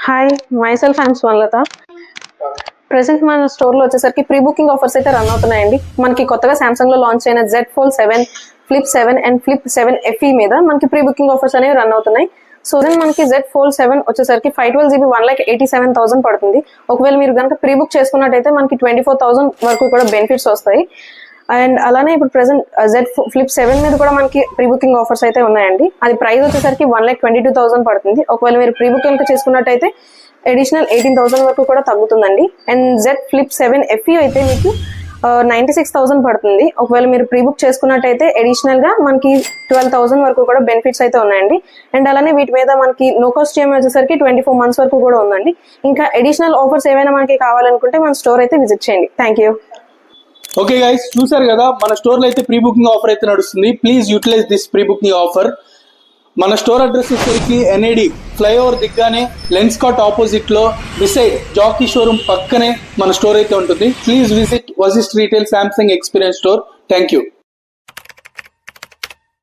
Hi myself I'm Swarnalatha. Present మన స్టోర్లో వచ్చేసరికి ప్రీ బుకింగ్ ఆఫర్స్ అయితే రన్ అవుతున్నాయండి. మనకి కొత్తగా సామ్సంగ్లో లాంచ్ అయిన Z Fold 7, Flip 7 and Flip 7 FE మీద మనకి ప్రీ బుకింగ్ ఆఫర్స్ అనేవి రన్ అవుతున్నాయి. సో దెన్ మనకి Z Fold 7 వచ్చేసరికి 512GB 1,87,000 పడుతుంది. ఒకవేళ మీరు కనుక ప్రీ బుక్ చేసుకున్నట్టయితే మనకి 24,000 వరకు కూడా బెనిఫిట్స్ వస్తాయి. అండ్ అలానే ఇప్పుడు ప్రెసెంట్ Z Flip 7 మీద కూడా మనకి ప్రీ బుకింగ్ ఆఫర్స్ అయితే ఉన్నాయండి. అది ప్రైస్ వచ్చేసరికి 1,22,000 పడుతుంది. ఒకవేళ మీరు ప్రీ బుక్ కనుక చేసుకున్నట్టయితే అడిషనల్ 18,000 వరకు కూడా తగ్గుతుందండి. అండ్ Z Flip 7 FE అయితే మీకు 96,000 పడుతుంది. ఒకవేళ మీరు ప్రీ బుక్ చేసుకున్నట్టయితే అడిషనల్ గా మనకి 12,000 వరకు కూడా బెనిఫిట్స్ అయితే ఉన్నాయండి. అండ్ అలానే వీటి మీద మనకి నో కాస్ట్ ఈఎంఐ వచ్చేసరికి 24 months వరకు కూడా ఉందండి. ఇంకా అడిషనల్ ఆఫర్స్ ఏమైనా మనకి కావాలనుకుంటే మన స్టోర్ అయితే విజిట్ చేయండి. Thank you. ఓకే గైస్, చూసారు కదా మన స్టోర్ లో అయితే ప్రీ బుకింగ్ ఆఫర్ అయితే నడుస్తుంది. Please utilize this pre booking offer. మన స్టోర్ అడ్రస్ వచ్చేసరికి NAD ఫ్లైఓవర్ దిగ్గానే లెన్స్ కార్ట్ ఆపోజిట్ లో బిసైడ్ జాకీ షోరూమ్ పక్కనే మన స్టోర్ అయితే ఉంటుంది. ప్లీజ్ విజిట్ వజిస్ట్ retail Samsung experience store. Thank you.